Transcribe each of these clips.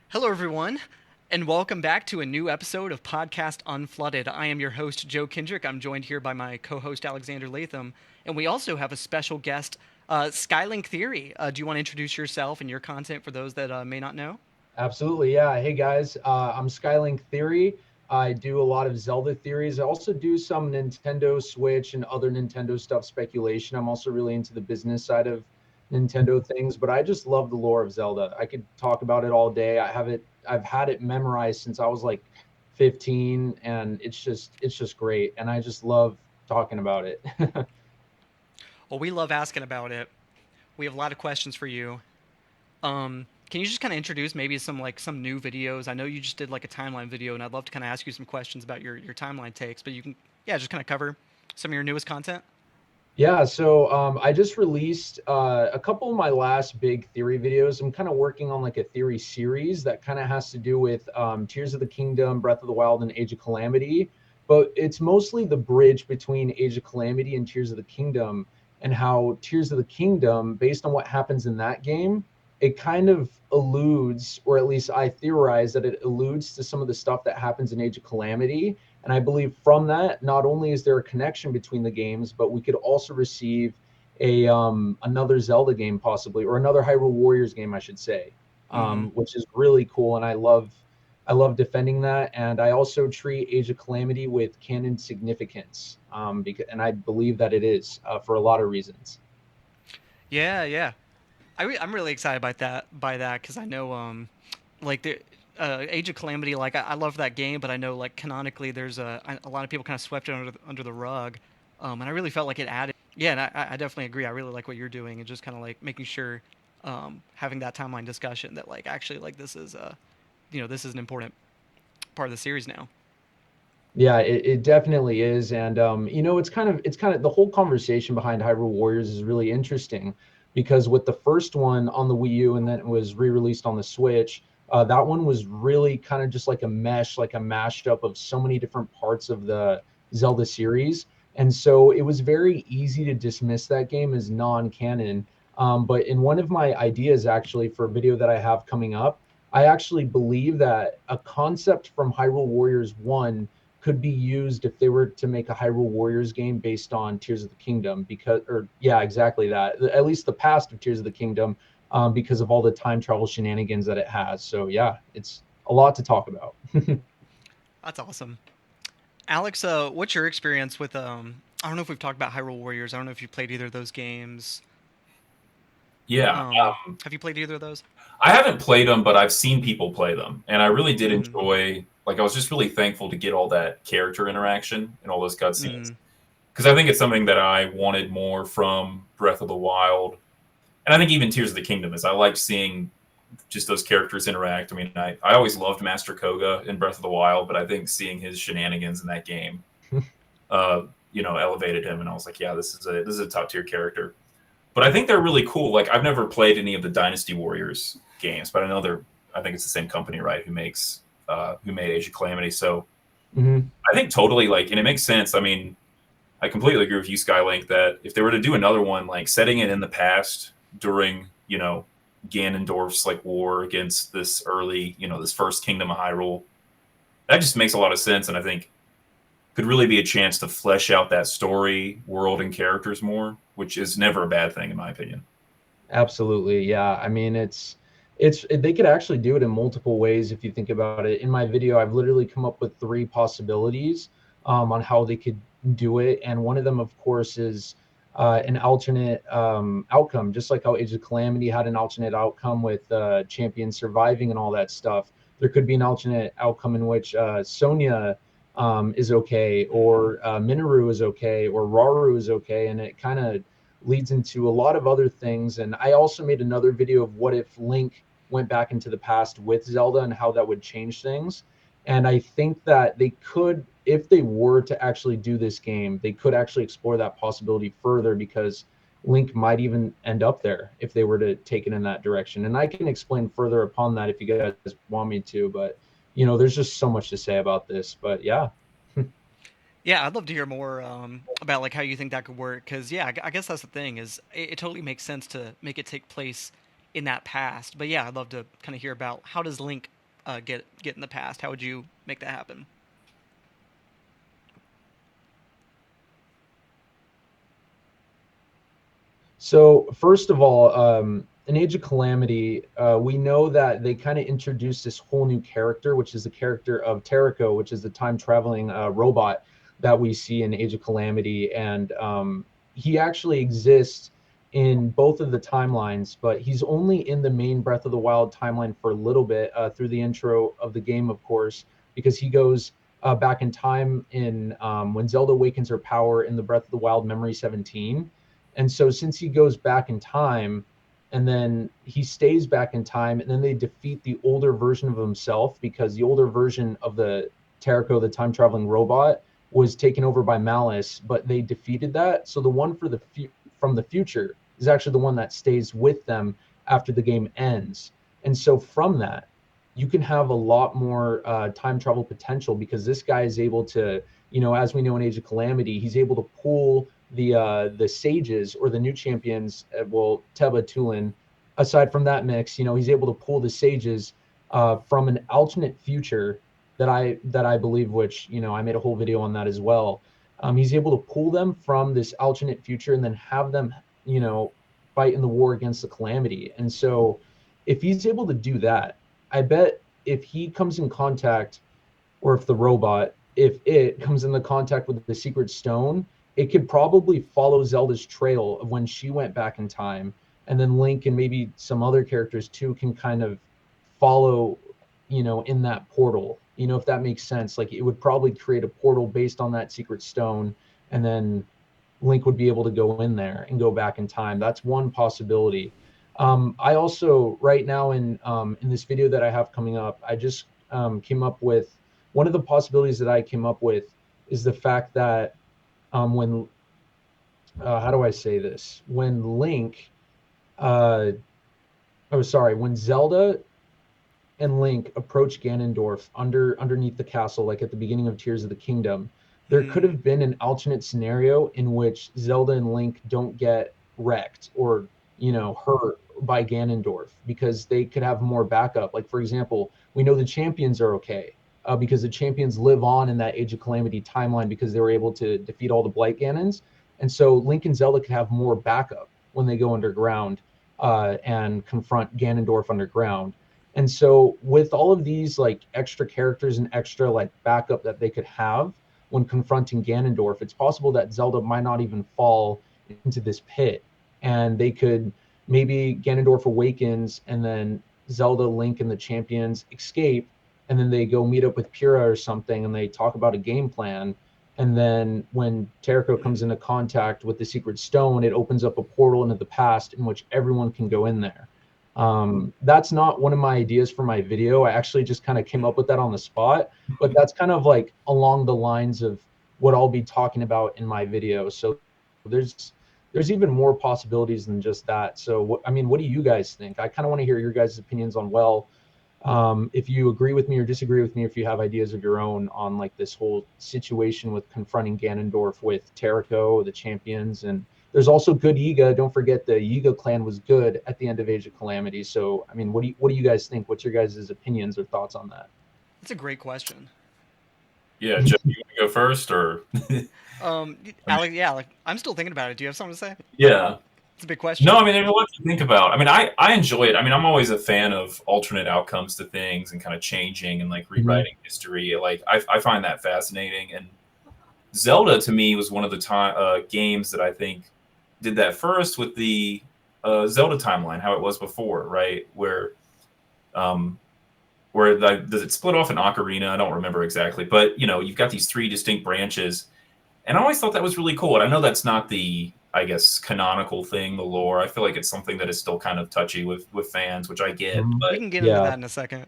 Hello, everyone, and welcome back to a new episode of Podcast Unflooded. I am your host, Joe Kendrick. I'm joined here by my co host, Alexander Latham, and we also have a special guest, SkyLink Theory. Do you want to introduce yourself and your content for those that may not know? Absolutely, yeah. Hey guys, I'm SkyLink Theory. I do a lot of Zelda theories. I also do some Nintendo Switch and other Nintendo stuff speculation. I'm also really into the business side of Nintendo things, but I just love the lore of Zelda. I could talk about it all day. I've had it memorized since I was like 15, and it's just great. And I just love talking about it. Well, we love asking about it. We have a lot of questions for you. Can you just kind of introduce maybe some new videos? I know you just did like a timeline video, and I'd love to kind of ask you some questions about your timeline takes. But you can, yeah, just kind of cover some of your newest content. Yeah, so I just released a couple of my last big theory videos. I'm kind of working on like a theory series that kind of has to do with Tears of the Kingdom, Breath of the Wild, and Age of Calamity. But it's mostly the bridge between Age of Calamity and Tears of the Kingdom, and how Tears of the Kingdom, based on what happens in that game, it kind of alludes, or at least I theorize that it alludes to some of the stuff that happens in Age of Calamity. And I believe from that, not only is there a connection between the games, but we could also receive a another Zelda game possibly, or another Hyrule Warriors game, I should say, Mm-hmm. which is really cool. And I love defending that. And I also treat Age of Calamity with canon significance, and I believe that it is for a lot of reasons. Yeah, yeah. I'm really excited about that because I know like the Age of Calamity, like I love that game, but I know like canonically there's a lot of people kind of swept it under the rug, and I really felt like it added. Yeah, and I definitely agree. I really like what you're doing and just kind of like making sure having that timeline discussion that like actually like this is this is an important part of the series now. Yeah, it definitely is, and it's kind of the whole conversation behind Hyrule Warriors is really interesting, because with the first one on the Wii U and then it was re-released on the Switch, that one was really kind of just like a mesh, like a mashup of so many different parts of the Zelda series, and so it was very easy to dismiss that game as non-canon. But in one of my ideas, actually, for a video that I have coming up, I actually believe that a concept from Hyrule Warriors 1 could be used if they were to make a Hyrule Warriors game based on Tears of the Kingdom, because, or yeah, exactly that. At least the past of Tears of the Kingdom, because of all the time travel shenanigans that it has. So yeah, it's a lot to talk about. That's awesome. Alex, what's your experience with I don't know if we've talked about Hyrule Warriors. I don't know if you played either of those games. Yeah, Have you played either of those? I haven't played them, but I've seen people play them, and I really did Mm-hmm. enjoy. Like, I was just really thankful to get all that character interaction and all those cutscenes Mm-hmm. because I think it's something that I wanted more from Breath of the Wild, and I think even Tears of the Kingdom is. I liked seeing just those characters interact. I mean, I always loved Master Koga in Breath of the Wild, but I think seeing his shenanigans in that game, uh, elevated him, and I was like, yeah, this is a top tier character. But I think they're really cool. Like I've never played any of the Dynasty Warriors games, but I know they're. I think it's the same company, right? Who made Age of Calamity. So Hmm. I think totally like, and it makes sense. I mean, I completely agree with you, Skylink, that if they were to do another one, like setting it in the past during Ganondorf's like war against this early, this first Kingdom of Hyrule, that just makes a lot of sense, and I think could really be a chance to flesh out that story, world, and characters more, which is never a bad thing in my opinion. Absolutely, yeah. I mean, it's they could actually do it in multiple ways if you think about it. In my video, I've literally come up with three possibilities on how they could do it, and one of them, of course, is an alternate outcome, just like how Age of Calamity had an alternate outcome with champion surviving and all that stuff. There could be an alternate outcome in which Sonya is okay, Mm-hmm. or Minoru is okay, or Rauru is okay, and it kind of leads into a lot of other things. And I also made another video of what if Link went back into the past with Zelda and how that would change things. And I think that they could, if they were to actually do this game, they could actually explore that possibility further, because Link might even end up there if they were to take it in that direction. And I can explain further upon that if you guys want me to, but there's just so much to say about this. But yeah. Yeah, I'd love to hear more about like how you think that could work. Because yeah, I guess that's the thing is it totally makes sense to make it take place in that past. But yeah, I'd love to kind of hear about how does Link get in the past? How would you make that happen? So first of all, in Age of Calamity, we know that they kind of introduced this whole new character, which is the character of Terrico, which is the time traveling robot that we see in Age of Calamity, and he actually exists in both of the timelines, but he's only in the main Breath of the Wild timeline for a little bit through the intro of the game, of course, because he goes back in time in when Zelda awakens her power in the Breath of the Wild Memory 17. And so since he goes back in time and then he stays back in time and then they defeat the older version of himself because the older version of the Terrico, the time traveling robot, was taken over by Malice, but they defeated that. So the one for from the future is actually the one that stays with them after the game ends. And so from that, you can have a lot more time travel potential because this guy is able to, as we know in Age of Calamity, he's able to pull the sages or the new champions, Teba, Tulin, aside from that mix, he's able to pull the sages from an alternate future that I believe, which I made a whole video on that as well. He's able to pull them from this alternate future and then have them fight in the war against the Calamity. And so if he's able to do that, I bet if he comes in contact, or if it comes into contact with the secret stone, it could probably follow Zelda's trail of when she went back in time, and then Link and maybe some other characters too can kind of follow, in that portal, if that makes sense. Like it would probably create a portal based on that secret stone, and then Link would be able to go in there and go back in time. That's one possibility. I also, right now in this video that I have coming up, I just came up with one of the possibilities that I came up with is the fact that when how do I say this? When Zelda and Link approach Ganondorf underneath the castle, like at the beginning of Tears of the Kingdom, there could have been an alternate scenario in which Zelda and Link don't get wrecked or hurt by Ganondorf because they could have more backup. Like for example, we know the champions are okay. Because the champions live on in that Age of Calamity timeline because they were able to defeat all the Blight Ganons. And so Link and Zelda could have more backup when they go underground and confront Ganondorf underground. And so with all of these like extra characters and extra like backup that they could have when confronting Ganondorf, it's possible that Zelda might not even fall into this pit. And they could, maybe Ganondorf awakens and then Zelda, Link, and the champions escape, and then they go meet up with Pyrrha or something and they talk about a game plan. And then when Terrico comes into contact with the secret stone, it opens up a portal into the past in which everyone can go in there. That's not one of my ideas for my video. I actually just kind of came up with that on the spot, but that's kind of like along the lines of what I'll be talking about in my video. So there's even more possibilities than just that. So what do you guys think? I kind of want to hear your guys' opinions on, if you agree with me or disagree with me, if you have ideas of your own on like this whole situation with confronting Ganondorf with Terrico, the champions, and there's also good Yiga. Don't forget the Yiga clan was good at the end of Age of Calamity. So, what do you guys think? What's your guys' opinions or thoughts on that? That's a great question. Yeah, Jeff, you want to go first, or? Alex, like I'm still thinking about it. Do you have something to say? Yeah. It's a big question. No, there's a lot to think about. I enjoy it. I'm always a fan of alternate outcomes to things and kind of changing and like rewriting history. Like I find that fascinating. And Zelda to me was one of the games that I think did that first with the Zelda timeline, how it was before, right? Where does it split off in Ocarina? I don't remember exactly, but you've got these three distinct branches, and I always thought that was really cool. And I know that's not the, I guess, canonical thing, the lore. I feel like it's something that is still kind of touchy with fans, which I get. But we can get into that in a second.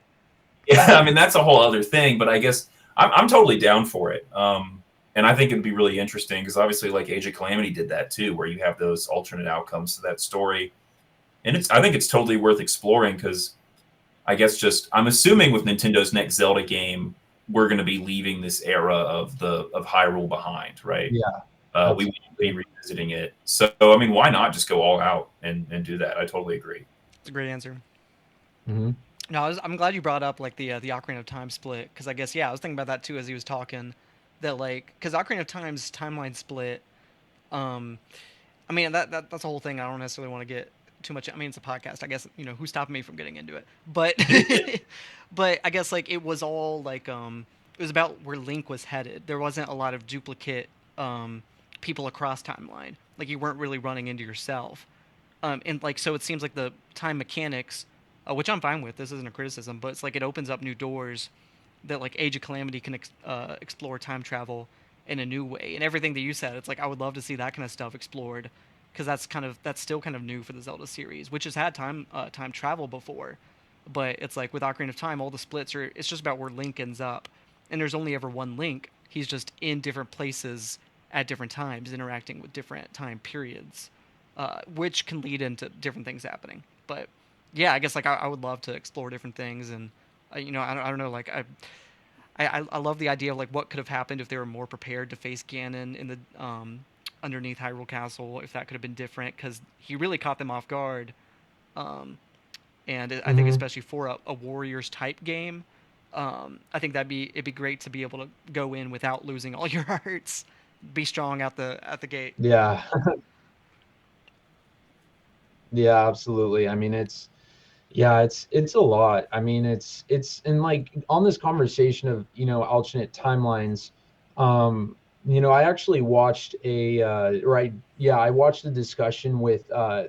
Yeah, that's a whole other thing. But I guess I'm totally down for it. And I think it'd be really interesting because obviously, like Age of Calamity did that too, where you have those alternate outcomes to that story. And I think it's totally worth exploring because I guess I'm assuming with Nintendo's next Zelda game, we're going to be leaving this era of Hyrule behind, right? Yeah. We won't be revisiting it. So, why not just go all out and do that? I totally agree. It's a great answer. Mm-hmm. No, I'm glad you brought up like the Ocarina of Time split, because I guess I was thinking about that too as he was talking, that like because Ocarina of Time's timeline split. Um, I mean that's the whole thing. I don't necessarily want to get too much. I mean it's a podcast. I guess who's stopping me from getting into it. But but I guess like it was all like it was about where Link was headed. There wasn't a lot of duplicate people across timeline. Like you weren't really running into yourself. And like so it seems like the time mechanics, which I'm fine with. This isn't a criticism, but it's like it opens up new doors that like Age of Calamity can explore time travel in a new way. And everything that you said, it's like I would love to see that kind of stuff explored, because that's still kind of new for the Zelda series, which has had time travel before, but it's like with Ocarina of Time, all the splits are it's just about where Link ends up, and there's only ever one Link. He's just in different places at different times, interacting with different time periods, which can lead into different things happening. But yeah, I guess like I would love to explore different things, and I don't know, like I love the idea of like what could have happened if they were more prepared to face Ganon in the underneath Hyrule Castle, if that could have been different, because he really caught them off guard. Um, and I think Hmm. especially for a Warriors type game, I think it'd be great to be able to go in without losing all your hearts, be strong at the gate. Yeah, yeah, absolutely. I mean, yeah, it's a lot. I mean, it's and like on this conversation of alternate timelines. I actually watched I watched a discussion with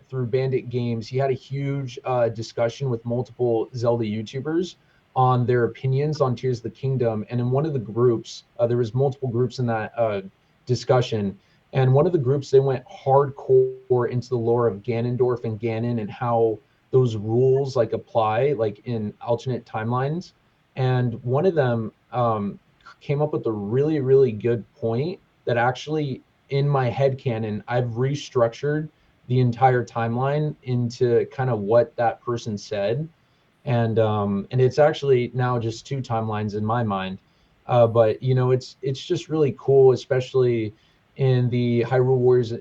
through Bandit Games. He had a huge discussion with multiple Zelda YouTubers on their opinions on Tears of the Kingdom, and in one of the groups, there was multiple groups in that discussion, and one of the groups, they went hardcore into the lore of Ganondorf and Ganon and how those rules like apply like in alternate timelines. And one of them came up with a really really good point that actually in my head canon I've restructured the entire timeline into kind of what that person said. And it's actually now just two timelines in my mind. But it's just really cool, especially in the Hyrule Warriors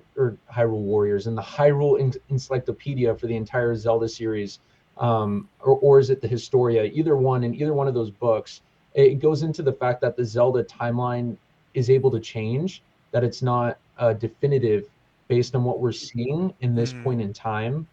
and the Hyrule Encyclopedia for the entire Zelda series, or is it the Historia? Either one, in either one of those books, it goes into the fact that the Zelda timeline is able to change, that it's not definitive based on what we're seeing in this Mm. point in time.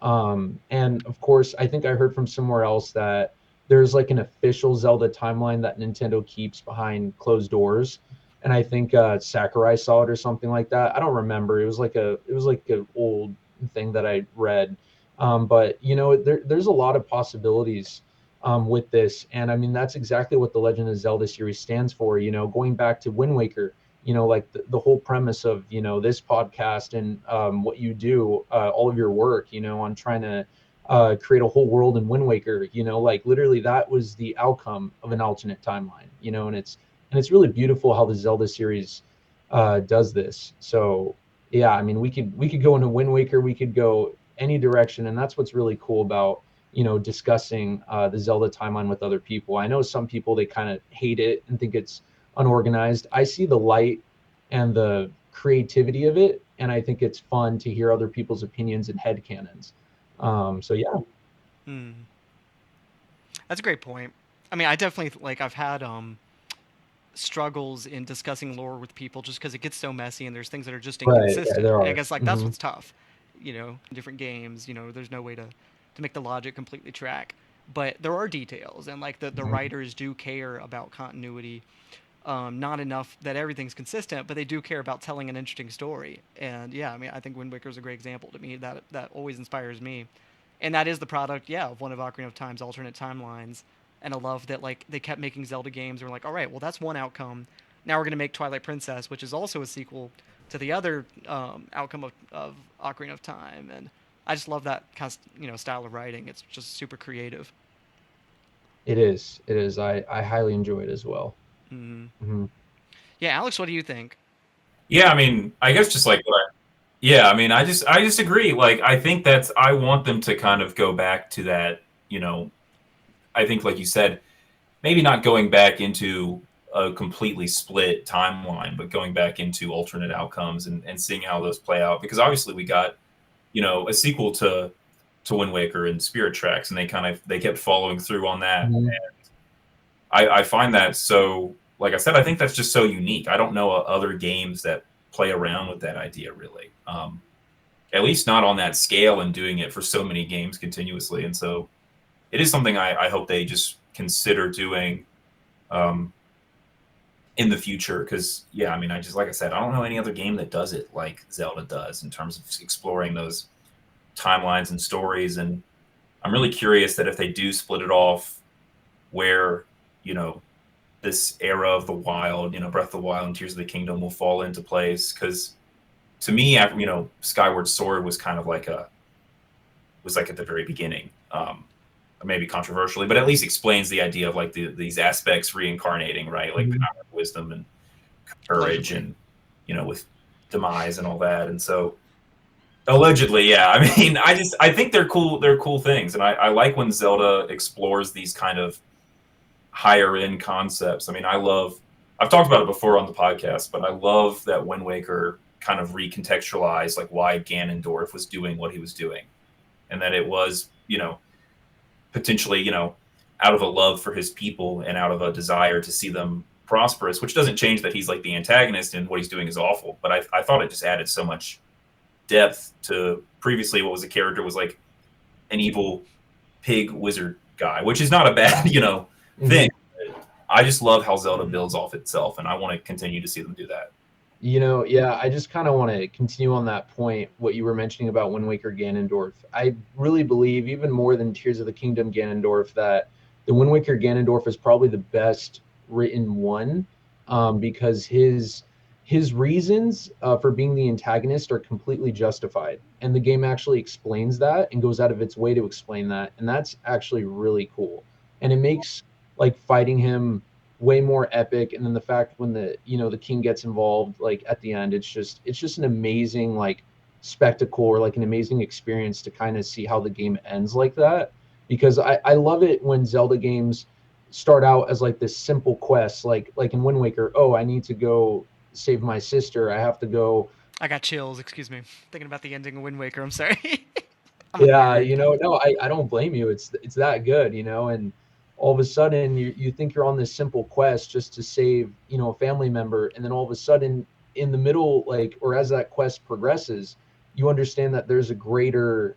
And of course, I think I heard from somewhere else that there's like an official Zelda timeline that Nintendo keeps behind closed doors. And I think Sakurai saw it or something like that. I don't remember. It was like an old thing that I read. But there's a lot of possibilities with this, and I mean that's exactly what the Legend of Zelda series stands for. Going back to Wind Waker, like the whole premise of this podcast and what you do, all of your work on trying to create a whole world in Wind Waker, like literally that was the outcome of an alternate timeline. And it's really beautiful how the Zelda series does this. So yeah, I mean we could go into Wind Waker, we could go any direction, and that's what's really cool about discussing the Zelda timeline with other people. I know some people, they kind of hate it and think it's unorganized. I see the light and the creativity of it, and I think it's fun to hear other people's opinions and headcanons. So yeah. Mm. That's a great point. I mean, I definitely like I've had struggles in discussing lore with people just because it gets so messy and there's things that are just Right, yeah, inconsistent. there And I are. guess like that's Hmm. what's tough, in different games. There's no way to make the logic completely track. But there are details, and like the Hmm. writers do care about continuity. Not enough that everything's consistent, but they do care about telling an interesting story. And yeah, I mean, I think Wind Waker is a great example to me. That always inspires me, and that is the product, of one of Ocarina of Time's alternate timelines. And I love that like they kept making Zelda games. And we're like, all right, well that's one outcome. Now we're gonna make Twilight Princess, which is also a sequel to the other outcome of Ocarina of Time. And I just love that kind of style of writing. It's just super creative. It is. It is. I highly enjoy it as well. Hmm. Hmm. Yeah, Alex, what do you think? Yeah, I mean, I guess just like yeah, I mean, I just agree. Like, I think I want them to kind of go back to that. I think, like you said, maybe not going back into a completely split timeline, but going back into alternate outcomes and seeing how those play out. Because obviously, we got a sequel to Wind Waker and Spirit Tracks, and they kept following through on that. Mhm. And I find that so, like I said, I think that's just so unique. I don't know other games that play around with that idea really. At least not on that scale and doing it for so many games continuously. And so it is something I hope they just consider doing in the future. Because, yeah, I mean, like I said, I don't know any other game that does it like Zelda does in terms of exploring those timelines and stories. And I'm really curious that if they do split it off, where, you know, this era of the wild, you know, Breath of the Wild and Tears of the Kingdom will fall into place. Because to me, you know, Skyward Sword was kind of like at the very beginning, maybe controversially, but at least explains the idea of like these aspects reincarnating, right? Like Mhm. power, wisdom, and courage, and, you know, with demise and all that. And so allegedly, yeah. I mean, I think they're cool. They're cool things, and I like when Zelda explores these kind of higher end concepts. I mean, I've talked about it before on the podcast, but I love that Wind Waker kind of recontextualized like why Ganondorf was doing what he was doing, and that it was, you know, potentially, you know, out of a love for his people and out of a desire to see them prosperous, which doesn't change that he's like the antagonist and what he's doing is awful. But I thought it just added so much depth to previously what was a character was like an evil pig wizard guy, which is not a bad, you know, thing. I just love how Zelda builds off itself, and I want to continue to see them do that. You know, yeah, I just kind of want to continue on that point, what you were mentioning about Wind Waker Ganondorf. I really believe, even more than Tears of the Kingdom Ganondorf, that the Wind Waker Ganondorf is probably the best written one, because his reasons for being the antagonist are completely justified, and the game actually explains that and goes out of its way to explain that, and that's actually really cool. And it makes like fighting him way more epic. And then the fact when the king gets involved, like at the end, it's just an amazing like spectacle, or like an amazing experience to kind of see how the game ends like that. Because I love it when Zelda games start out as like this simple quest, like in Wind Waker. Oh, I need to go save my sister, I have to go. I got chills. Excuse me. Thinking about the ending of Wind Waker. I'm sorry. Yeah, you know, no, I don't blame you. It's that good, you know. And all of a sudden you think you're on this simple quest just to save, you know, a family member, and then all of a sudden in the middle, like, or as that quest progresses, you understand that there's a greater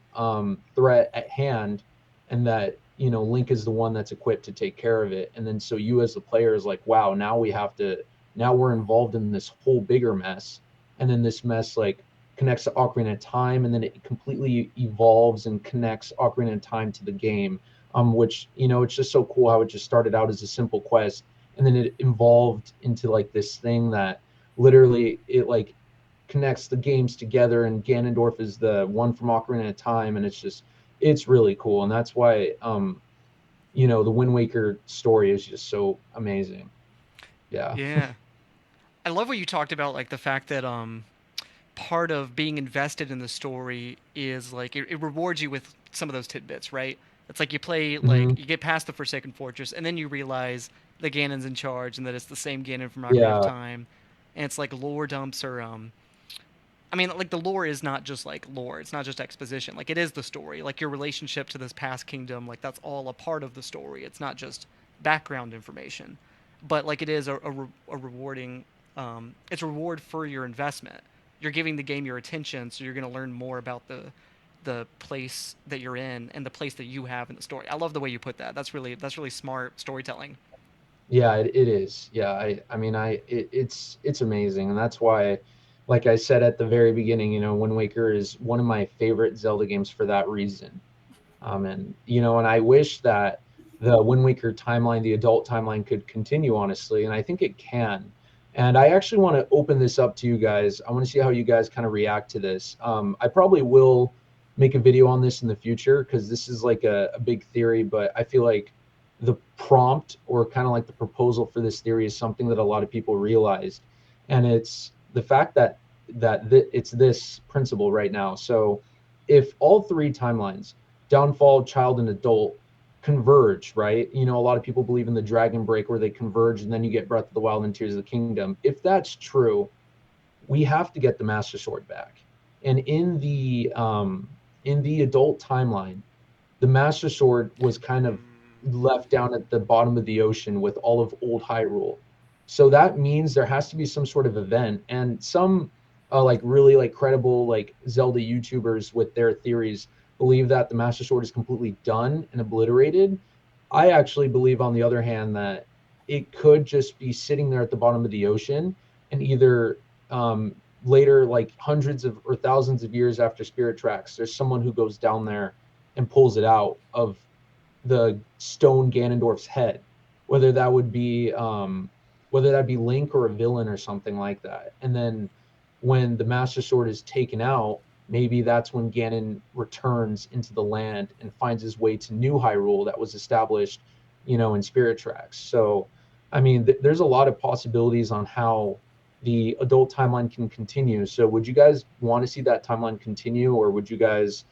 threat at hand, and that, you know, Link is the one that's equipped to take care of it. And then so you as the player is like, wow, now we're involved in this whole bigger mess. And then this mess like connects to Ocarina of Time, and then it completely evolves and connects Ocarina of Time to the game, which, you know, it's just so cool how it just started out as a simple quest, and then it evolved into like this thing that literally it like connects the games together, and Ganondorf is the one from Ocarina of Time, and it's really cool. And that's why you know, the Wind Waker story is just so amazing. Yeah. Yeah. I love what you talked about, like the fact that part of being invested in the story is like it rewards you with some of those tidbits, right? It's like you play, like you get past the Forsaken Fortress, and then you realize that Ganon's in charge, and that it's the same Ganon from Ocarina of Yeah. Time, and it's like lore dumps or I mean, like the lore is not just like lore; it's not just exposition. Like it is the story. Like your relationship to this past kingdom, like that's all a part of the story. It's not just background information, but like it is a rewarding. It's a reward for your investment. You're giving the game your attention, so you're going to learn more about the place that you're in and the place that you have in the story. I love the way you put that. That's really smart storytelling. Yeah, it is. Yeah, it's amazing, and that's why, like I said at the very beginning, you know, Wind Waker is one of my favorite Zelda games for that reason. And you know, and I wish that the Wind Waker timeline, the adult timeline, could continue, honestly, and I think it can. And I actually want to open this up to you guys. I want to see how you guys kind of react to this. I probably will make a video on this in the future, because this is like a big theory, but I feel like the prompt, or kind of like the proposal for this theory, is something that a lot of people realized, and it's the fact that it's this principle right now. So if all three timelines, downfall, child, and adult, converge, right? You know, a lot of people believe in the dragon break, where they converge and then you get Breath of the Wild and Tears of the Kingdom. If that's true, we have to get the Master Sword back. And in the adult timeline, the Master Sword was kind of left down at the bottom of the ocean with all of old Hyrule. So that means there has to be some sort of event, and some like really like credible like Zelda YouTubers with their theories believe that the Master Sword is completely done and obliterated. I actually believe, on the other hand, that it could just be sitting there at the bottom of the ocean, and either later, like hundreds of or thousands of years after Spirit Tracks, there's someone who goes down there and pulls it out of the stone Ganondorf's head, whether that would be whether that be Link or a villain or something like that. And then when the Master Sword is taken out, maybe that's when Ganon returns into the land and finds his way to New Hyrule that was established, in Spirit Tracks. So, I mean, there's a lot of possibilities on how the adult timeline can continue. So, would you guys want to see that timeline continue, or would you guys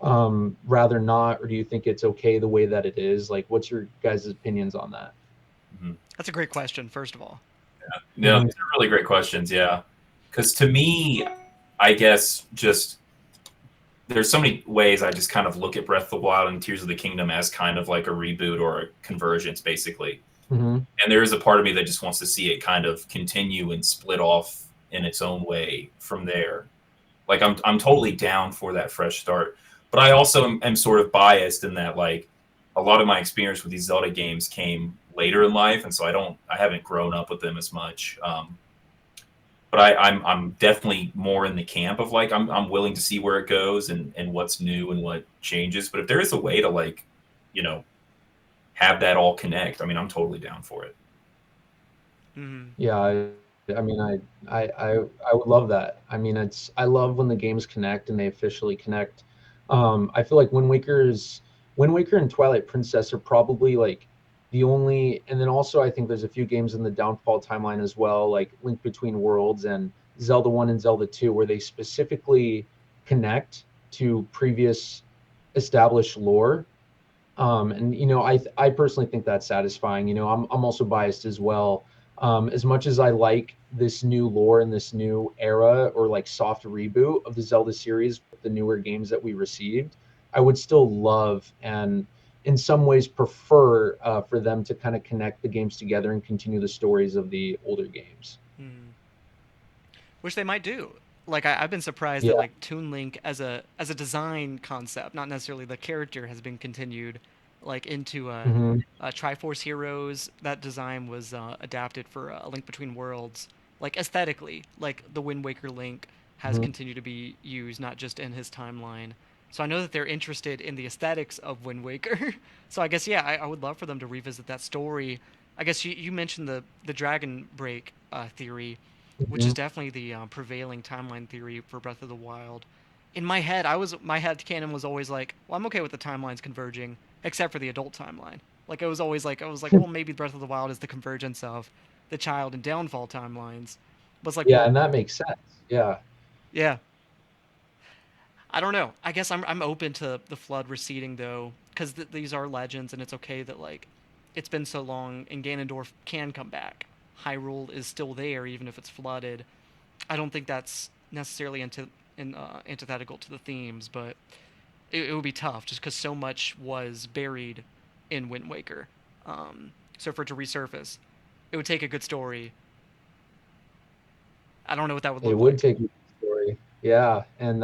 rather not, or do you think it's okay the way that it is? Like, what's your guys' opinions on that? That's a great question, first of all. Yeah, these are really great questions. Yeah, because to me, I guess just there's so many ways I just kind of look at Breath of the Wild and Tears of the Kingdom as kind of like a reboot or a convergence, basically. And there is a part of me that just wants to see it kind of continue and split off in its own way from there. Like I'm totally down for that fresh start, but I also am sort of biased in that, like, a lot of my experience with these Zelda games came later in life, and so I haven't grown up with them as much. But I'm definitely more in the camp of like I'm willing to see where it goes and what's new and what changes. But if there is a way to, like, have that all connect, I mean, I'm totally down for it. Yeah, I mean, I would love that. I mean, I love when the games connect and they officially connect. I feel like Wind Waker and Twilight Princess are probably like the only, and then also I think there's a few games in the Downfall timeline as well, like Link Between Worlds and Zelda 1 and Zelda 2, where they specifically connect to previous established lore. And I personally think that's satisfying. I'm also biased as well. As much as I like this new lore and this new era, or like soft reboot of the Zelda series with the newer games that we received, I would still love and in some ways prefer for them to kind of connect the games together and continue the stories of the older games. Which they might do. Like, I've been surprised that, like, Toon Link as a design concept, not necessarily the character, has been continued, like, into Triforce Heroes. That design was adapted for A Link Between Worlds. Like, aesthetically, like, the Wind Waker Link has continued to be used, not just in his timeline. So I know that they're interested in the aesthetics of Wind Waker. So I guess, I would love for them to revisit that story. I guess you mentioned the Dragon Break theory, which is definitely the prevailing timeline theory for Breath of the Wild. In my head, my head canon was always like, well, I'm okay with the timelines converging, except for the adult timeline. Like, it was always like, well, maybe Breath of the Wild is the convergence of the Child and Downfall timelines. But it's like, well, and that makes sense. Yeah. I don't know. I guess I'm open to the flood receding, though, because these are legends, and it's okay that, like, it's been so long, and Ganondorf can come back. Hyrule is still there, even if it's flooded. I don't think that's necessarily antithetical to the themes, but it would be tough, just because so much was buried in Wind Waker. So for it to resurface, it would take a good story. I don't know what that would look like. It would take a good story, and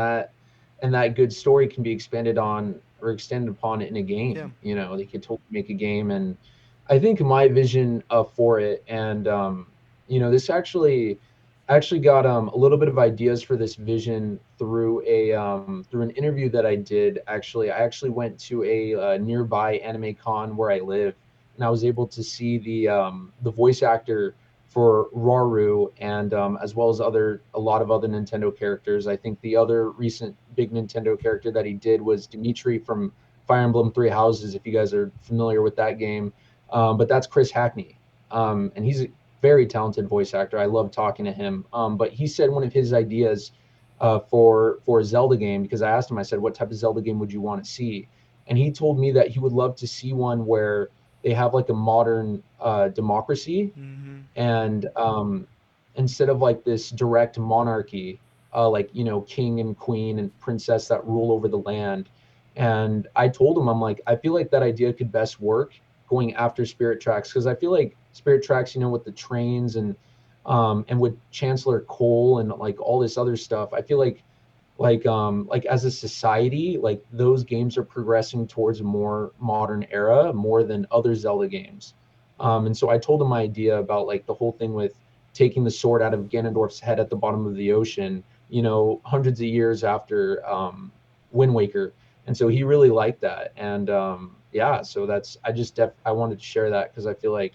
that good story can be expanded on or extended upon in a game. They could totally make a game, and I think my vision for it, and this actually got a little bit of ideas for this vision through an interview that I did. I actually went to a nearby anime con where I live, and I was able to see the voice actor for Rauru, and as well as a lot of other Nintendo characters. I think the other recent big Nintendo character that he did was Dimitri from Fire Emblem Three Houses, if you guys are familiar with that game. But that's Chris Hackney, and he's a very talented voice actor. I love talking to him. But he said one of his ideas for a Zelda game, because I asked him, I said, what type of Zelda game would you want to see? And he told me that he would love to see one where they have like a modern democracy, and instead of like this direct monarchy, like king and queen and princess that rule over the land, And I told him, I'm like, I feel like that idea could best work going after Spirit Tracks, because I feel like Spirit Tracks, you know, with the trains and with Chancellor Cole and like all this other stuff, I feel like as a society, like those games are progressing towards a more modern era more than other Zelda games. And so I told him my idea about like the whole thing with taking the sword out of Ganondorf's head at the bottom of the ocean, you know, hundreds of years after Wind Waker. And so he really liked that. And yeah, so that's, I wanted to share that because I feel like,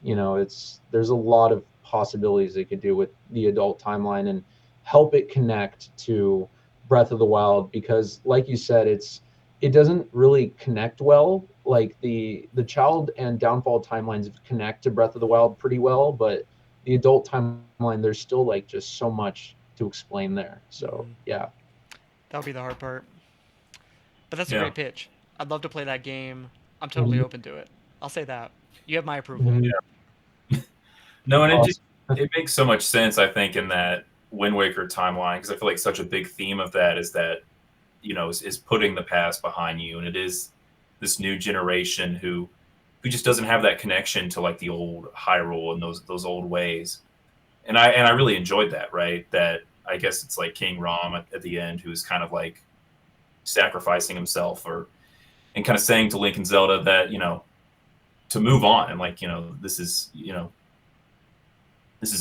you know, there's a lot of possibilities they could do with the adult timeline and help it connect to Breath of the Wild, because like you said, it doesn't really connect well. Like the child and downfall timelines connect to Breath of the Wild pretty well, but the adult timeline, there's still like just so much to explain there. So yeah. That'll be the hard part. But that's a Yeah. great pitch. I'd love to play that game. I'm totally open to it. I'll say that. You have my approval. Mhm. Yeah. No, and Awesome. it makes so much sense, I think, in that Wind Waker timeline, because I feel like such a big theme of that is that, you know, is putting the past behind you, and it is this new generation who just doesn't have that connection to like the old Hyrule and those old ways. And I really enjoyed that, right? That I guess it's like King Rom at the end, who's kind of like sacrificing himself and kind of saying to Link and Zelda that, you know, to move on, and like, you know, this is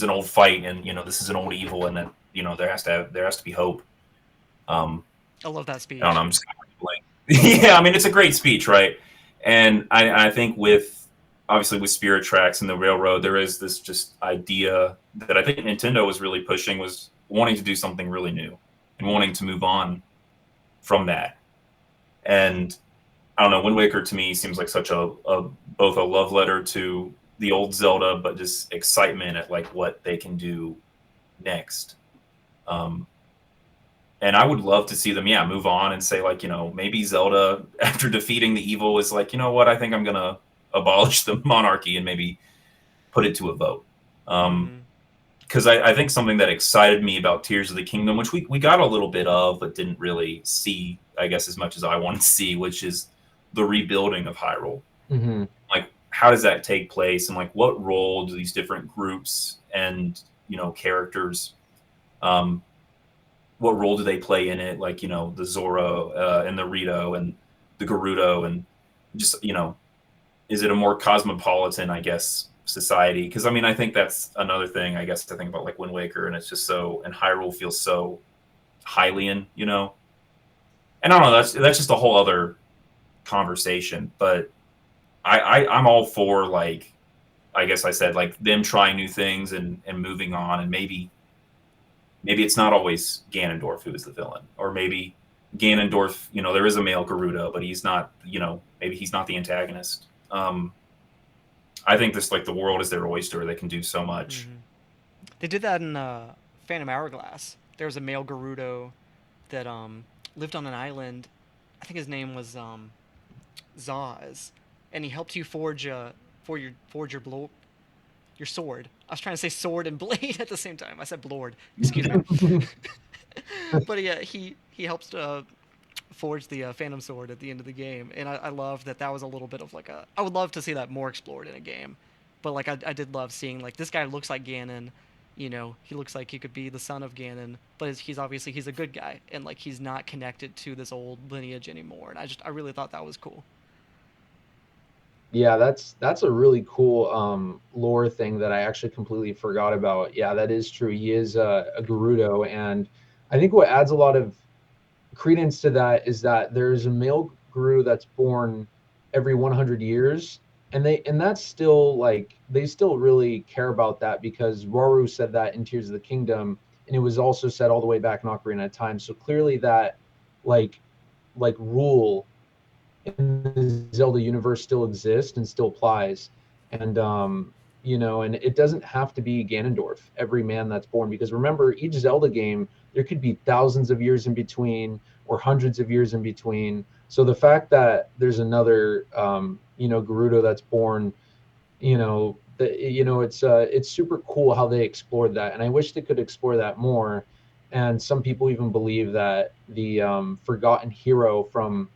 an old fight, and you know, this is an old evil, and that, you know, there has to be hope. I love that speech. I don't know, I'm just kind of like, yeah, I mean, it's a great speech, right? And I think obviously with Spirit Tracks and the railroad, there is this just idea that I think Nintendo was really pushing, was wanting to do something really new and wanting to move on from that. And I don't know, Wind Waker to me seems like such a both a love letter to the old Zelda, but just excitement at like what they can do next. And I would love to see them, move on and say like, you know, maybe Zelda, after defeating the evil, is like, you know what, I think I'm gonna abolish the monarchy and maybe put it to a vote. Because I think something that excited me about Tears of the Kingdom, which we got a little bit of, but didn't really see, I guess, as much as I wanted to see, which is the rebuilding of Hyrule. Mm-hmm. Like, how does that take place, and like, what role do these different groups and, you know, characters, what role do they play in it? Like, you know, the Zoro and the Rito and the Gerudo, and just, you know, is it a more cosmopolitan, I guess, society? Because I mean, I think that's another thing, I guess, to think about like Wind Waker, and it's just so, and Hyrule feels so Hylian, you know. And I don't know, that's just a whole other conversation, but I'm all for, like, I guess I said, like, them trying new things and moving on, and maybe it's not always Ganondorf who is the villain, or maybe Ganondorf, you know, there is a male Gerudo, but he's not, you know, maybe he's not the antagonist. I think this, like, the world is their oyster. They can do so much. Mm-hmm. They did that in Phantom Hourglass. There was a male Gerudo that lived on an island. I think his name was Zaz, and he helped you forge your sword. I was trying to say sword and blade at the same time. I said blord. Excuse me. But yeah, he helps forge the Phantom Sword at the end of the game, and I love that was a little bit of like I would love to see that more explored in a game. But like I did love seeing, like, this guy looks like Ganon, you know, he looks like he could be the son of Ganon, but he's obviously a good guy, and like he's not connected to this old lineage anymore, and I really thought that was cool. Yeah, that's a really cool lore thing that I actually completely forgot about. Yeah, that is true. He is a Gerudo, and I think what adds a lot of credence to that is that there's a male Gerudo that's born every 100 years, and that's still, like, they still really care about that, because Roru said that in Tears of the Kingdom, and it was also said all the way back in Ocarina of Time. So clearly that like rule in the Zelda universe still exists and still applies. And you know, and it doesn't have to be Ganondorf, every man that's born, because remember, each Zelda game, there could be thousands of years in between, or hundreds of years in between. So the fact that there's another you know, Gerudo that's born, you know, it's super cool how they explored that, and I wish they could explore that more. And some people even believe that the forgotten hero from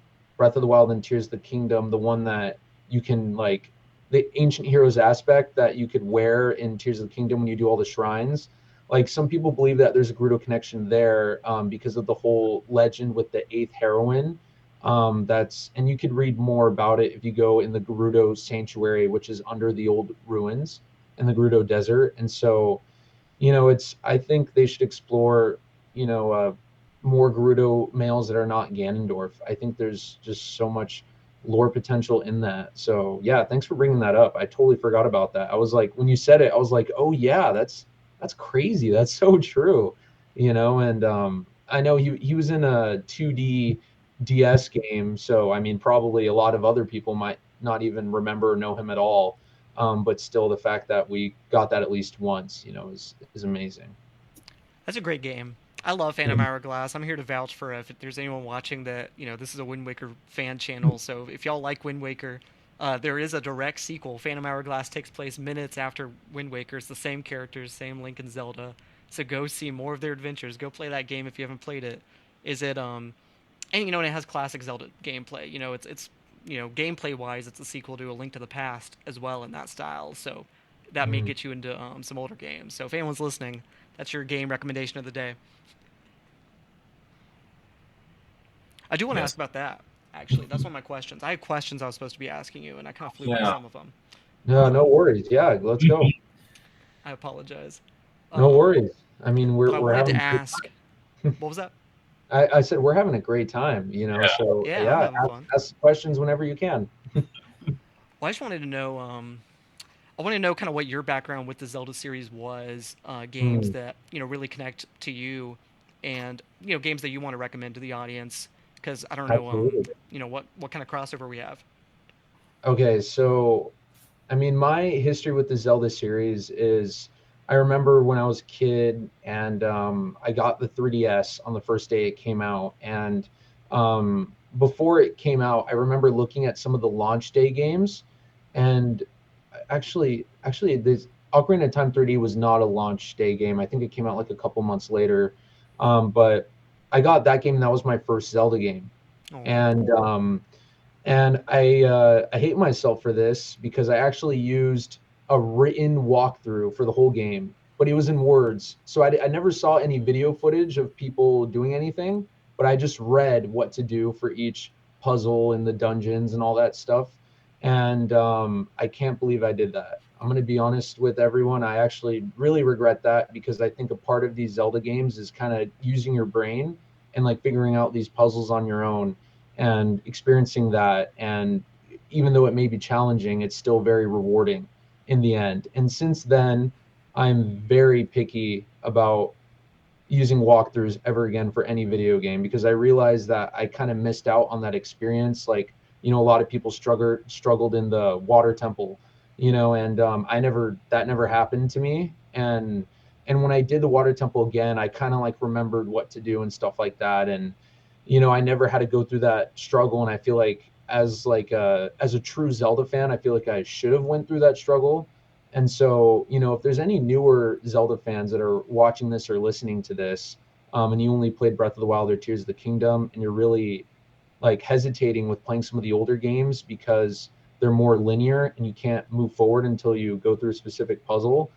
Breath of the Wild and Tears of the Kingdom, the one that you can like the ancient heroes aspect that you could wear in Tears of the Kingdom when you do all the shrines. Like some people believe that there's a Gerudo connection there because of the whole legend with the eighth heroine. And you could read more about it if you go in the Gerudo Sanctuary, which is under the old ruins in the Gerudo Desert. And so, I think they should explore, more Gerudo males that are not Ganondorf. I think there's just so much lore potential in that. So yeah, thanks for bringing that up. I totally forgot about that. I was like, when you said it, I was like, oh yeah, that's crazy. That's so true. And I know he was in a 2D DS game, so I mean, probably a lot of other people might not even remember or know him at all. But still, the fact that we got that at least once, is amazing. That's a great game. I love Phantom Hourglass. I'm here to vouch for if there's anyone watching that, this is a Wind Waker fan channel. So if y'all like Wind Waker, there is a direct sequel. Phantom Hourglass takes place minutes after Wind Waker. It's the same characters, same Link and Zelda. So go see more of their adventures. Go play that game if you haven't played it. And and it has classic Zelda gameplay. It's gameplay wise, it's a sequel to A Link to the Past as well in that style. So that may get you into some older games. So if anyone's listening, that's your game recommendation of the day. I do want to ask about that. Actually, that's one of my questions. I had questions I was supposed to be asking you, and I kind of flew by some of them. No worries. Yeah, let's go. I apologize. No worries. I mean, we're having to ask. What was that? I said we're having a great time. So yeah, ask questions whenever you can. Well, I just wanted to know. I want to know kind of what your background with the Zelda series was. Games that really connect to you, and games that you want to recommend to the audience. Because I don't know, what kind of crossover we have. Okay, so, I mean, my history with the Zelda series is, I remember when I was a kid and I got the 3DS on the first day it came out. And before it came out, I remember looking at some of the launch day games. And actually, this Ocarina of Time 3D was not a launch day game. I think it came out like a couple months later. But I got that game, and that was my first Zelda game. And I hate myself for this because I actually used a written walkthrough for the whole game, but it was in words. So I never saw any video footage of people doing anything, but I just read what to do for each puzzle in the dungeons and all that stuff. And I can't believe I did that. I'm going to be honest with everyone. I actually really regret that because I think a part of these Zelda games is kind of using your brain and like figuring out these puzzles on your own and experiencing that. And even though it may be challenging, it's still very rewarding in the end. And since then, I'm very picky about using walkthroughs ever again for any video game because I realized that I kind of missed out on that experience. Like, a lot of people struggled in the water temple, and that never happened to me. And when I did the water temple again, I kind of like remembered what to do and stuff like that. And, I never had to go through that struggle. And I feel like as a true Zelda fan, I feel like I should have went through that struggle. And so, if there's any newer Zelda fans that are watching this or listening to this, and you only played Breath of the Wild or Tears of the Kingdom, and you're really like hesitating with playing some of the older games because they're more linear and you can't move forward until you go through a specific puzzle,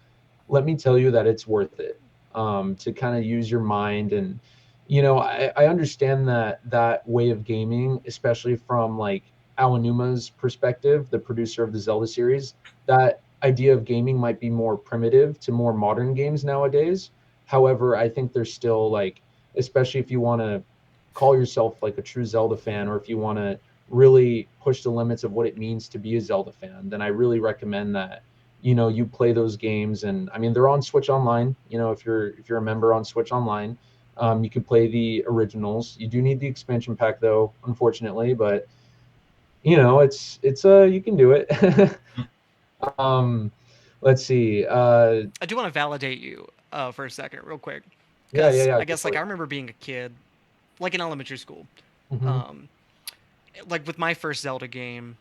let me tell you that it's worth it to kind of use your mind. And I understand that way of gaming, especially from like Aonuma's perspective, the producer of the Zelda series. That idea of gaming might be more primitive to more modern games nowadays. However, I think there's still like, especially if you want to call yourself like a true Zelda fan, or if you want to really push the limits of what it means to be a Zelda fan, then I really recommend that you play those games. And I mean, they're on Switch Online. If you're a member on Switch Online, you can play the originals. You do need the expansion pack though, unfortunately, but it's you can do it. Let's see. I do want to validate you for a second, real quick. Yeah. I guess like I remember being a kid, like in elementary school, like with my first Zelda game.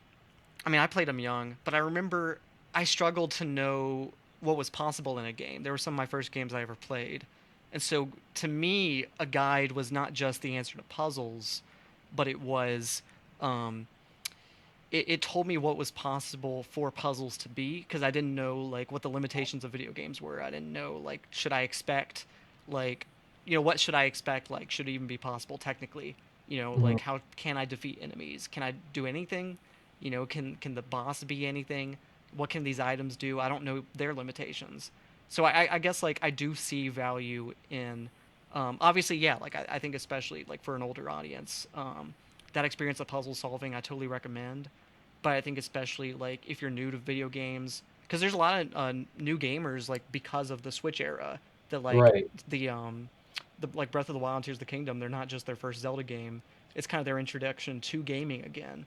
I mean, I played them young, but I remember I struggled to know what was possible in a game. They were some of my first games I ever played. And so to me, a guide was not just the answer to puzzles, but it was um, it told me what was possible for puzzles to be, because I didn't know like what the limitations of video games were. I didn't know like should I expect like what should I expect, like should it even be possible technically, Mhm. like how can I defeat enemies, can I do anything, can the boss be anything, what can these items do. I don't know their limitations. So I guess like I do see value in obviously, yeah, like I think especially like for an older audience, that experience of puzzle solving I totally recommend. But I think especially like if you're new to video games, because there's a lot of new gamers like because of the Switch era that like Right. the like Breath of the Wild and Tears of the Kingdom, they're not just their first Zelda game. It's kind of their introduction to gaming again.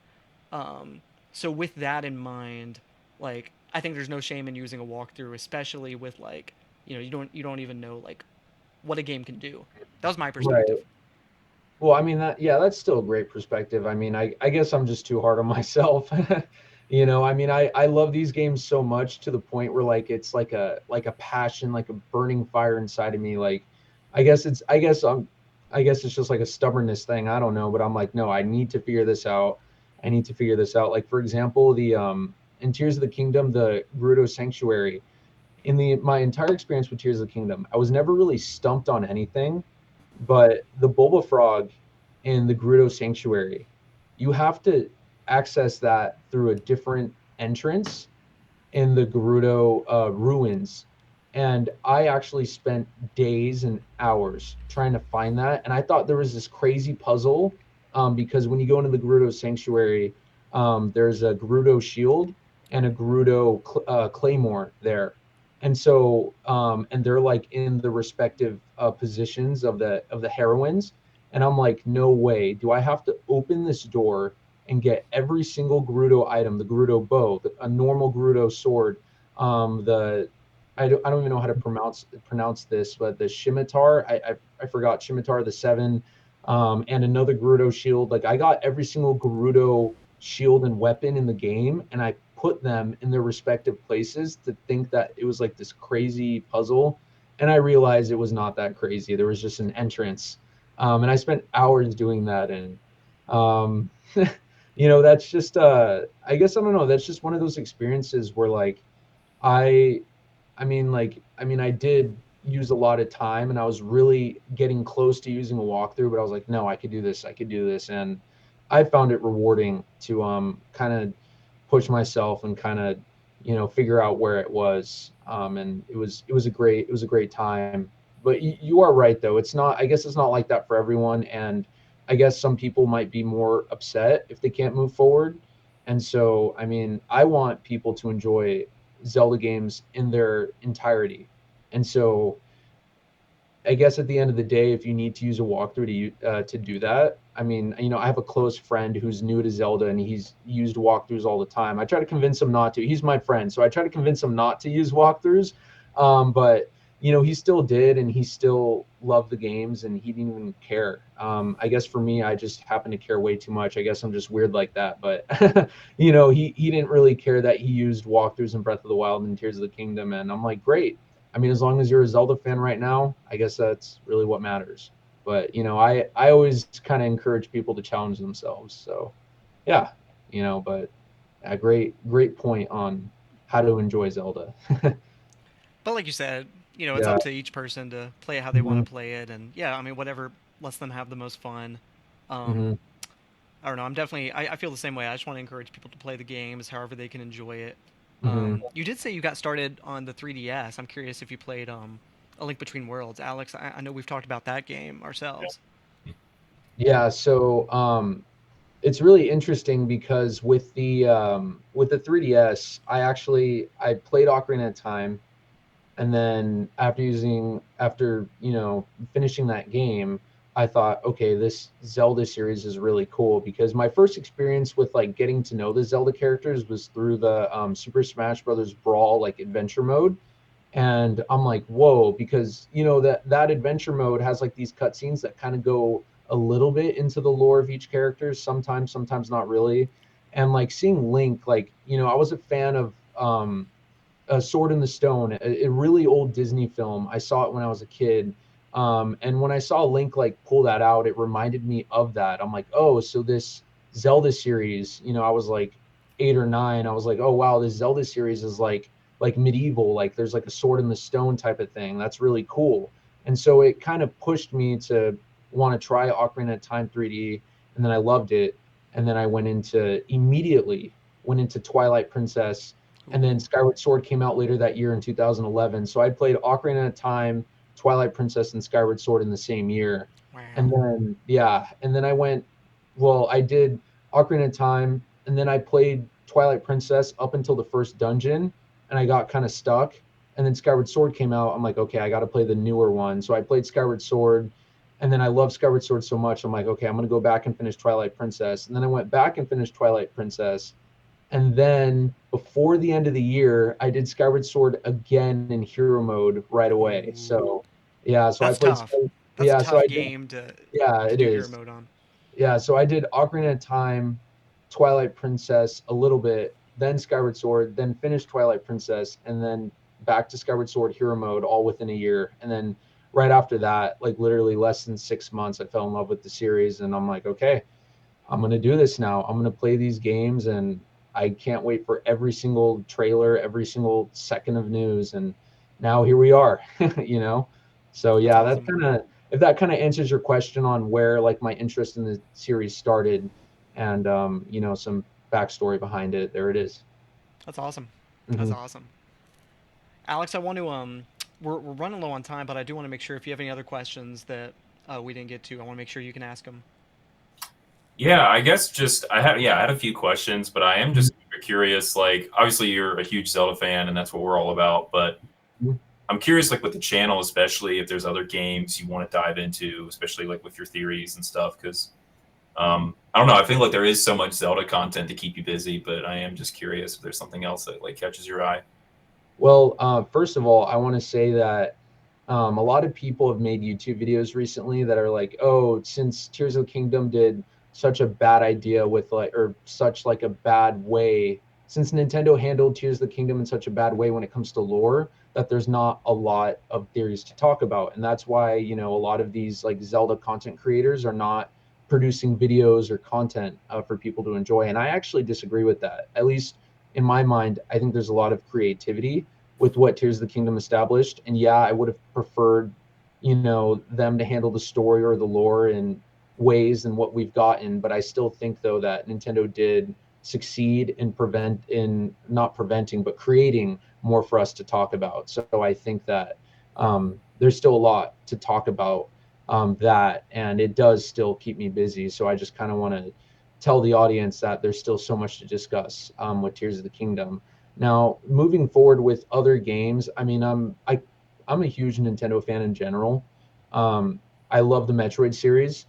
Um, so with that in mind, like I think there's no shame in using a walkthrough, especially with like you don't even know like what a game can do. That was my Right. perspective. Well, I mean that yeah, that's still a great perspective. I mean, I guess I'm just too hard on myself. I mean, I love these games so much to the point where like it's like a passion, like a burning fire inside of me. Like I guess it's just like a stubbornness thing. I don't know, but I'm like, no, I need to figure this out. I need to figure this out. Like for example, the in Tears of the Kingdom, the Gerudo Sanctuary. In the my entire experience with Tears of the Kingdom, I was never really stumped on anything, but the Bulba Frog in the Gerudo Sanctuary, you have to access that through a different entrance in the Gerudo ruins. And I actually spent days and hours trying to find that. And I thought there was this crazy puzzle because when you go into the Gerudo Sanctuary, there's a Gerudo shield and a Gerudo claymore there. And so, and they're like in the respective positions of the heroines. And I'm like, no way. Do I have to open this door and get every single Gerudo item, the Gerudo bow, a normal Gerudo sword, the I don't even know how to pronounce this, but the Scimitar, I forgot Scimitar the Seven, and another Gerudo shield. Like I got every single Gerudo shield and weapon in the game, and I put them in their respective places to think that it was like this crazy puzzle, and I realized it was not that crazy. There was just an entrance, and I spent hours doing that, and um, that's just I guess I don't know, that's just one of those experiences where like I I mean I did use a lot of time and I was really getting close to using a walkthrough, but I was like, no, I could do this, I could do this. And I found it rewarding to kind of push myself and kind of figure out where it was. And it was a great time. But you are right though, it's not, I guess it's not like that for everyone. And I guess some people might be more upset if they can't move forward. And so I mean I want people to enjoy Zelda games in their entirety. And so I guess at the end of the day, if you need to use a walkthrough to do that, I mean, I have a close friend who's new to Zelda and he's used walkthroughs all the time. I try to convince him not to. He's my friend, so I try to convince him not to use walkthroughs. But he still did, and he still loved the games, and he didn't even care. I guess for me, I just happen to care way too much. I guess I'm just weird like that. But he didn't really care that he used walkthroughs in Breath of the Wild and Tears of the Kingdom, and I'm like, great. I mean, as long as you're a Zelda fan right now, I guess that's really what matters. But I always kind of encourage people to challenge themselves. So, yeah, but a great point on how to enjoy Zelda. But like you said, it's Yeah. up to each person to play it how they want Hmm. to play it, and yeah, I mean, whatever lets them have the most fun. Um, Hmm. I don't know. I feel the same way. I just want to encourage people to play the games however they can enjoy it. Hmm. You did say you got started on the 3DS. I'm curious if you played A Link Between Worlds. Alex, I know we've talked about that game ourselves. Yeah. So, it's really interesting because with the 3DS, I played Ocarina of Time, and then after finishing that game, I thought, okay, this Zelda series is really cool because my first experience with like getting to know the Zelda characters was through the Super Smash Brothers Brawl like adventure mode. And I'm like, whoa, because that adventure mode has like these cutscenes that kind of go a little bit into the lore of each character, sometimes not really. And like seeing Link, like I was a fan of a Sword in the Stone, a really old Disney film. I saw it when I was a kid. And when I saw Link like pull that out, it reminded me of that. I'm like, oh, so Zelda series, you know, I was like 8 or 9. I was like, oh wow, this Zelda series is like medieval, like there's like a sword in the stone type of thing. That's really cool. And so it kind of pushed me to want to try Ocarina of Time 3D, and then I loved it. And then I immediately went into Twilight Princess, and then Skyward Sword came out later that year in 2011. So I played Ocarina of Time, Twilight Princess, and Skyward Sword in the same year. Wow. And then and then I did Ocarina of Time, and then I played Twilight Princess up until the first dungeon, and I got kind of stuck. And then Skyward Sword came out. I'm like, okay, I got to play the newer one. So I played Skyward Sword, and then I love Skyward Sword so much. I'm like, okay, I'm gonna go back and finish Twilight Princess. And then I went back and finished Twilight Princess. And then before the end of the year, I did Skyward Sword again in hero mode right away. So yeah, so That's I played. tough. That's Yeah, a so I tough did. game to Yeah, it do hero is. mode on. Yeah, so I did Ocarina of Time, Twilight Princess a little bit, then Skyward Sword, then finished Twilight Princess, and then back to Skyward Sword hero mode all within a year. And then right after that, like literally less than 6 months, I fell in love with the series, and I'm like, okay, I'm gonna do this now. I'm gonna play these games, and I can't wait for every single trailer, every single second of news. And now here we are, you know. So yeah, That's that's awesome. kind of, if that kind of answers your question on where like my interest in the series started, and you know, some backstory behind it. There it is. That's awesome. That's Hmm. awesome. Alex, I want to we're running low on time, but I do want to make sure if you have any other questions that we didn't get to, I want to make sure you can ask them. Yeah, I guess just I had a few questions, but I am just curious. Like, obviously, you're a huge Zelda fan, and that's what we're all about. But I'm curious, like with the channel, especially if there's other games you want to dive into, especially like with your theories and stuff. Because I don't know, I feel like there is so much Zelda content to keep you busy, but I am just curious if there's something else that like catches your eye. Well, first of all, I want to say that a lot of people have made YouTube videos recently that are like, oh, since Tears of the Kingdom did such a bad idea with like, or such like a bad way, since Nintendo handled Tears of the Kingdom in such a bad way when it comes to lore, that there's not a lot of theories to talk about. And that's why, you know, a lot of these like Zelda content creators are not producing videos or content for people to enjoy. And I actually disagree with that. At least in my mind, I think there's a lot of creativity with what Tears of the Kingdom established. And yeah, I would have preferred, you know, them to handle the story or the lore in ways than what we've gotten. But I still think though that Nintendo did succeed in not preventing, but creating more for us to talk about. So I think that there's still a lot to talk about that, and it does still keep me busy. So I just kind of want to tell the audience that there's still so much to discuss with Tears of the Kingdom. Now, moving forward with other games, I mean, I'm a huge Nintendo fan in general. I love the Metroid series.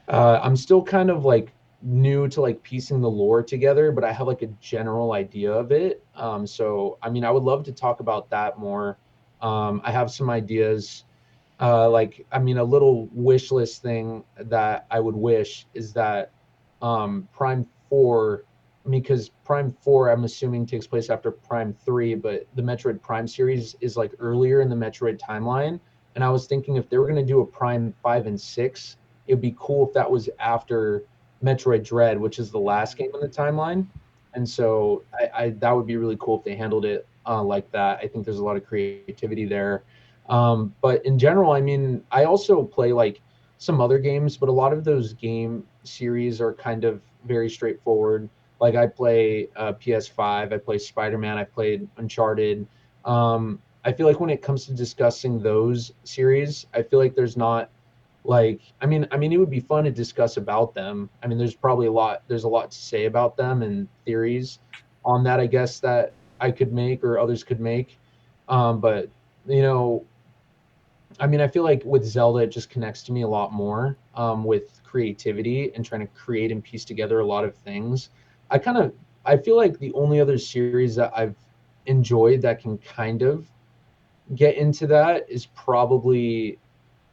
I'm still kind of like new to like piecing the lore together, but I have like a general idea of it. So I mean, I would love to talk about that more. I have some ideas. Like, I mean, a little wish list thing that I would wish is that Prime 4, I mean, because Prime 4, I'm assuming, takes place after Prime 3, but the Metroid Prime series is like earlier in the Metroid timeline. And I was thinking if they were going to do a Prime 5 and 6, it'd be cool if that was after Metroid Dread, which is the last game in the timeline. And so I that would be really cool if they handled it like that. I think there's a lot of creativity there. But in general, I mean, I also play like some other games, but a lot of those game series are kind of very straightforward. Like I play PS5, I play Spider-Man, I played Uncharted. I feel like when it comes to discussing those series, I feel like there's not like I mean it would be fun to discuss about them. I mean there's a lot to say about them and theories on that, I guess, that I could make or others could make. But you know, I mean, I feel like with Zelda, it just connects to me a lot more with creativity and trying to create and piece together a lot of things. I feel like the only other series that I've enjoyed that can kind of get into that is probably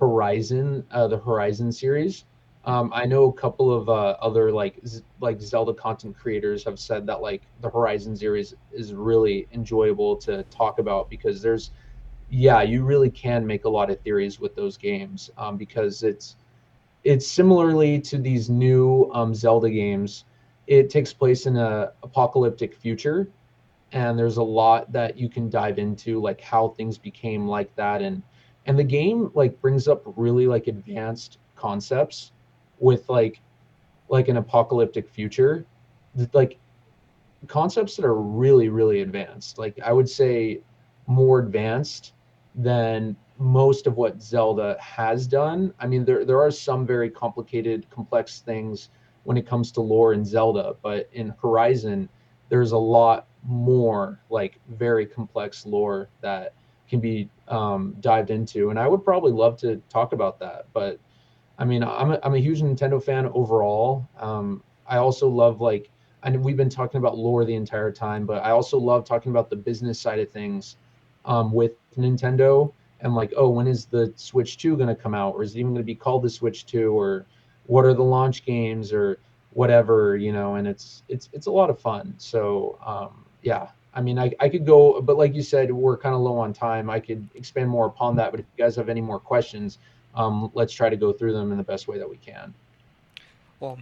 Horizon, the Horizon series. I know a couple of other like Zelda content creators have said that like the Horizon series is really enjoyable to talk about because yeah, you really can make a lot of theories with those games because it's similarly to these new Zelda games. It takes place in a apocalyptic future, and there's a lot that you can dive into, like how things became like that, and the game like brings up really like advanced concepts with like an apocalyptic future, like concepts that are really really advanced, like I would say more advanced than most of what Zelda has done. I mean, there are some very complicated complex things when it comes to lore in Zelda, but in Horizon there's a lot more like very complex lore that can be dived into, and I would probably love to talk about that. But I mean, I'm a huge Nintendo fan overall. I also love like, and we've been talking about lore the entire time, but I also love talking about the business side of things with Nintendo, and like, oh, when is the Switch 2 going to come out, or is it even going to be called the Switch 2, or what are the launch games, or whatever, you know? And it's a lot of fun. So yeah, I mean, I could go, but like you said, we're kind of low on time. I could expand more upon that, but if you guys have any more questions, let's try to go through them in the best way that we can. Well,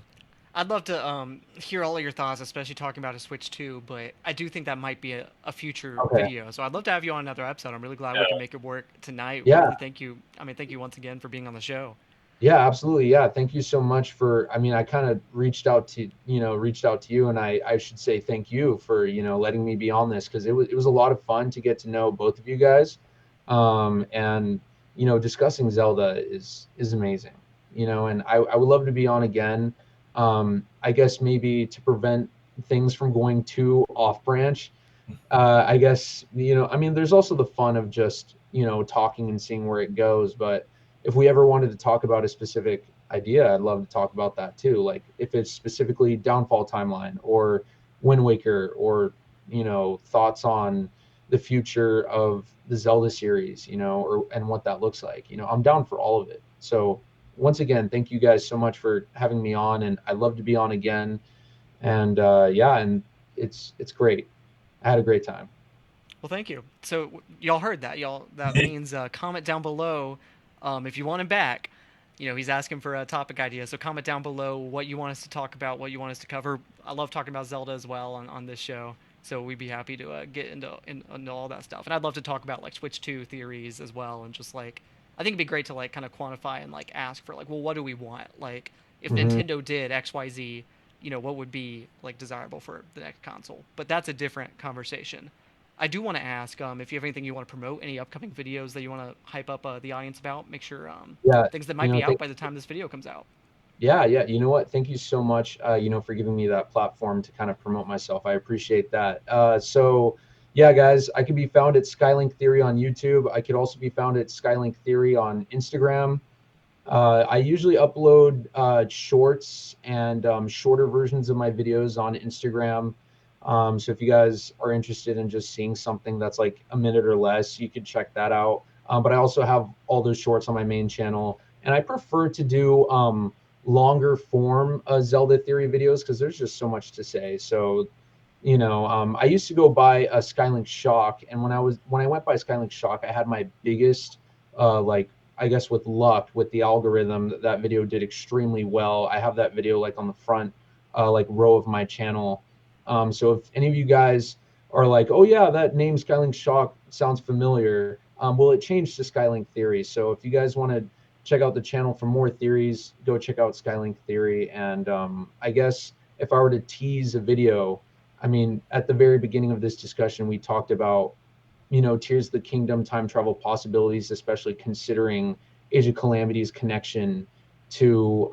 I'd love to hear all of your thoughts, especially talking about a Switch 2, but I do think that might be a future Okay. video. So I'd love to have you on another episode. I'm really glad we Yeah. can make it work tonight. Yeah. Really thank you. I mean, thank you once again for being on the show. Yeah, absolutely. Yeah. Thank you so much for, I mean, I kind of reached out to you, and I should say thank you for, letting me be on this, because it was a lot of fun to get to know both of you guys. And, discussing Zelda is amazing, and I would love to be on again. I guess maybe to prevent things from going too off branch, I guess, I mean, there's also the fun of just, talking and seeing where it goes. But if we ever wanted to talk about a specific idea, I'd love to talk about that too. Like if it's specifically Downfall Timeline or Wind Waker, or, thoughts on the future of the Zelda series, and what that looks like, I'm down for all of it. So once again, thank you guys so much for having me on, and I'd love to be on again. And yeah, and it's great. I had a great time. Well, thank you. So y'all heard that, y'all. That means comment down below if you want him back. He's asking for a topic idea, so comment down below what you want us to talk about, what you want us to cover. I love talking about Zelda as well on this show, so we'd be happy to get into all that stuff. And I'd love to talk about like Switch 2 theories as well, and just like I think it'd be great to like kind of quantify and like ask for like, well, what do we want? Like if Nintendo did XYZ, what would be like desirable for the next console? But that's a different conversation. I do want to ask if you have anything you want to promote, any upcoming videos that you want to hype up the audience about. Make sure Yeah, things that might be out by the time this video comes out. yeah. You know what? Thank you so much, for giving me that platform to kind of promote myself. I appreciate that. So yeah, guys, I can be found at SkyLink Theory on YouTube. I could also be found at SkyLink Theory on Instagram. I usually upload shorts and shorter versions of my videos on Instagram. So if you guys are interested in just seeing something that's like a minute or less, you could check that out. But I also have all those shorts on my main channel, and I prefer to do longer form Zelda theory videos, because there's just so much to say. So, I used to go by a SkyLink Shock, and when I went by SkyLink Shock, I had my biggest like, I guess with luck with the algorithm, that video did extremely well. I have that video like on the front like row of my channel. So if any of you guys are like, oh yeah, that name SkyLink Shock sounds familiar, well, it changed to SkyLink Theory. So if you guys want to check out the channel for more theories, go check out SkyLink Theory. And I guess if I were to tease a video, I mean, at the very beginning of this discussion, we talked about, Tears of the Kingdom time travel possibilities, especially considering Age of Calamity's connection to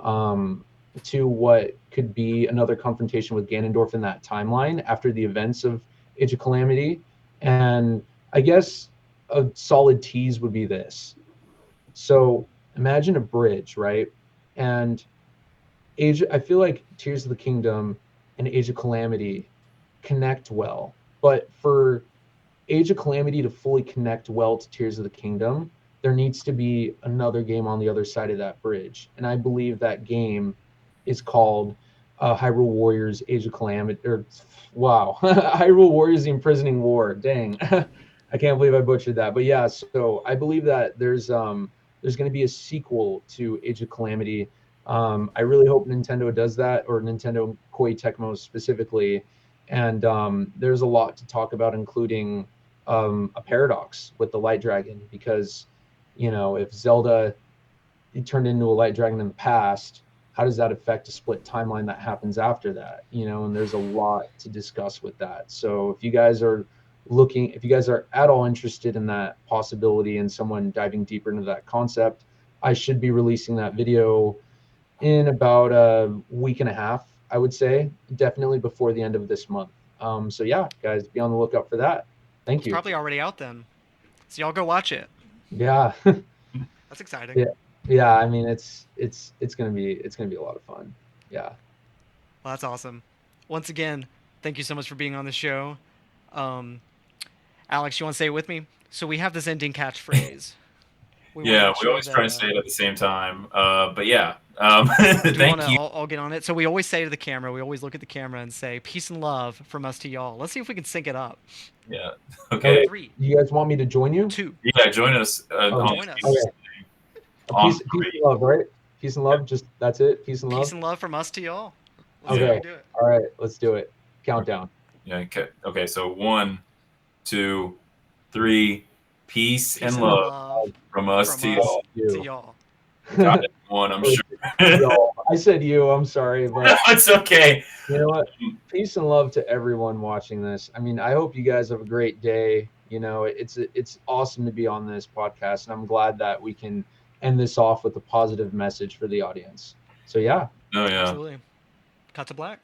what could be another confrontation with Ganondorf in that timeline after the events of Age of Calamity. And I guess a solid tease would be this. So imagine a bridge, right? And I feel like Tears of the Kingdom and Age of Calamity connect well, but for Age of Calamity to fully connect well to Tears of the Kingdom, there needs to be another game on the other side of that bridge. And I believe that game is called Hyrule Warriors Age of Calamity, or wow, Hyrule Warriors The Imprisoning War. Dang, I can't believe I butchered that. But yeah, so I believe that there's going to be a sequel to Age of Calamity I really hope Nintendo does that, or Nintendo Koei Tecmo specifically. And there's a lot to talk about, including a paradox with the Light Dragon, because, you know, if Zelda turned into a Light Dragon in the past, how does that affect a split timeline that happens after that? You know, and there's a lot to discuss with that. So if you guys are at all interested in that possibility and someone diving deeper into that concept, I should be releasing that video in about a week and a half, I would say, definitely before the end of this month. So yeah, guys, be on the lookout for that. Thank you. It's probably already out then. So y'all go watch it. Yeah. That's exciting. Yeah. I mean, it's gonna be a lot of fun. Yeah. Well, that's awesome. Once again, thank you so much for being on the show. Alex, you want to say it with me? So we have this ending catchphrase. We always try to say it at the same time. But yeah, thank you. I'll get on it. So we always say to the camera, we always look at the camera and say, peace and love from us to y'all. Let's see if we can sync it up. Yeah. Okay. 3. You guys want me to join you? 2. Yeah, join us. Join us. Okay. Peace and love, right? Peace and love. Just that's it. Peace and love. Peace and love from us to y'all. Okay. All right. Let's do it. Countdown. Yeah. Okay. So 1, 2, 3. Peace and love from us to y'all. To y'all. Got it. 1, I'm sure. I said you. I'm sorry, but it's okay. You know what? Peace and love to everyone watching this. I mean, I hope you guys have a great day. You know, it's awesome to be on this podcast, and I'm glad that we can end this off with a positive message for the audience. So yeah. Oh yeah. Absolutely. Cut to black.